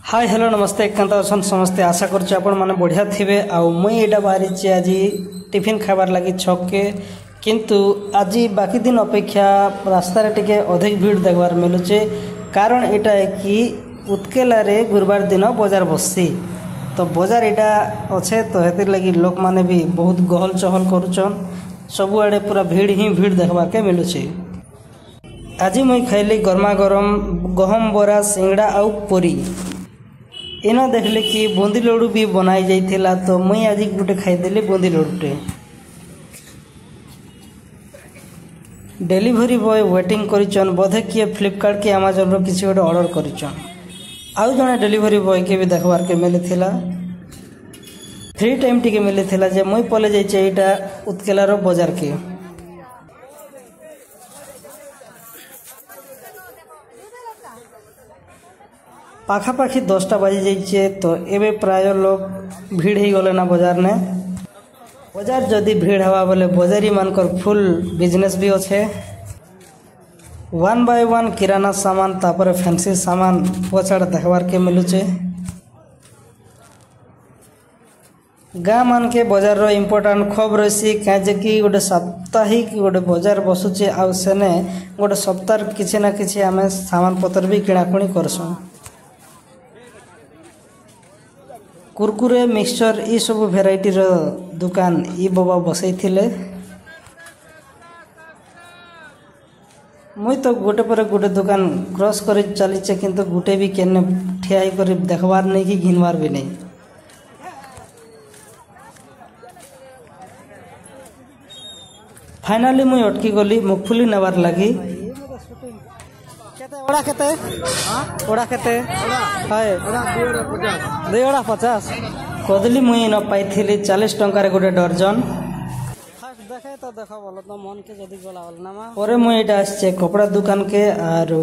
Hi hello नमस्ते Kenta अछन समस्ते आशा करछु आपण माने बढ़िया थिबे आ मुई एटा बाहरी छि आज टिफिन खाबार लागि छक के किंतु आज बाकी दिन अपेक्षा रास्ता रे टिके अधिक भीड़ देखबार मिलुचे कारण एटा है कि उत्केला रे गुरुवार दिन बाजार बससी तो बाजार एटा अच्छे तो हेतिर लगी लोक माने भी बहुत गहल चहल करूछन सब आड़े पूरा भीड़ ही भीड़ देखबार के मिलुचे। आज मुई खाइली गरमा गरम गहम बरा सिंगड़ा आउ पूरी इना देखले कि बुंदी लड्डू भी बनाई जाइथिला तो मुई आज गुटे खाइदेली बुंदी लड्डूटे। डेलीवरी बॉय वेटिंग करिचन बोधे किए फ्लिपकार्ट कि अमेजन रो किसी गोटे ऑर्डर करिचन आउ जने डेलीवरी बॉय के भी देखबार के मिलिथिला फ्री टाइम टिके मिलिथिला जे मुई पले जाइचे एटा उत्केला रो बाजार के। पाखापाखि 10टा बाजी जाइए तो एबे प्राय लोग भीड़ ही गले ना बाजार ने बाजार जदि भीड़ हवा बोले बाजारी मानकर फुल बिजनेस भी अच्छे 1 बाय 1 किराना सामान तापर फैंसी सामान पछाड़ देखबार के मिलुचे। गाँ मान के बाजार रो इम्पोर्टेंट खब रही कहीं कि गोटे साप्ताहिक गोटे बाजार बसुचे आउ सेने गोटे सप्ताह किसी ना किसी आम सामान पतर भी किणाकुणी करसुँ। कुरकुरे मिक्सचर ये सब भेराइटी रो दुकान ई बाबा बसई थिले मुई तो गोटे पर गोटे दुकान क्रॉस कर चलीचे किंतु गोटे भी केने ठिया कर देखबार नहीं कि घिनबार भी नहीं। फाइनली मुई अटकी गली मुगफुली नेबार लगी ओड़ा केते ओड़ा केते हाय 250 कदली मुई न पाइथिली 40 टंका रे गोटे दर्जन फास्ट देखे तो देखा बोलो तो मन के जदी गला वाला ना परे मुई एटा आछे कपड़ा दुकान के आरो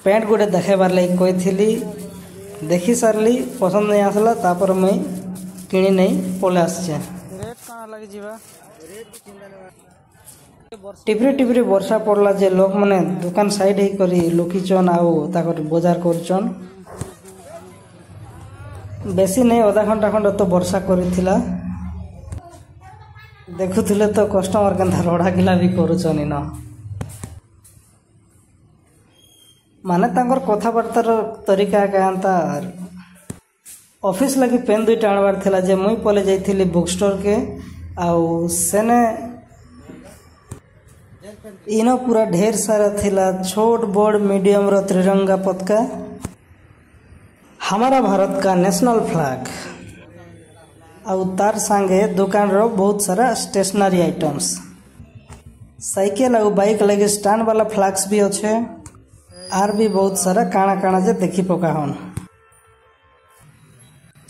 पैंट गोटे देखेबार लागि कइथिली देखि सारली पसंद नहीं आसला तापर मुई किनी नहीं पले आछे रेट काना लागि जीवा टिपरे टिपरे वर्षा पड़ला जे लोक माने दुकान साइड ही करी लोकीचन आउ ताकर बाजार करचन बेसी नहीं आधा घंटा खंड तो वर्षा करिथिला देखुथिले तो कस्टमर केनथा रोड़ा गिला भी करूचन न माने तांकर कथाबार्तार तरीका कांता ऑफिस लगी पेन दुईटा आनबार थिला जे मुई पले जाइथिली बुक स्टोर के आउ सेने इनो पूरा ढेर सारा थिला छोट बड़ मीडियम रो त्रिरंगा पताका हमारा भारत का नेशनल फ्लैग आउ तार संगे दुकान रो बहुत सारा स्टेशनरी आइटम्स साइकिल आउ बाइक लगे स्टैंड वाला फ्लैग्स भी अच्छे आर भी बहुत सारा काना काना जे देखी पका हन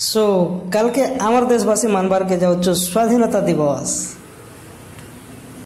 सो कल के आमर देशवासी मानबार के जाऊँ स्वाधीनता दिवस।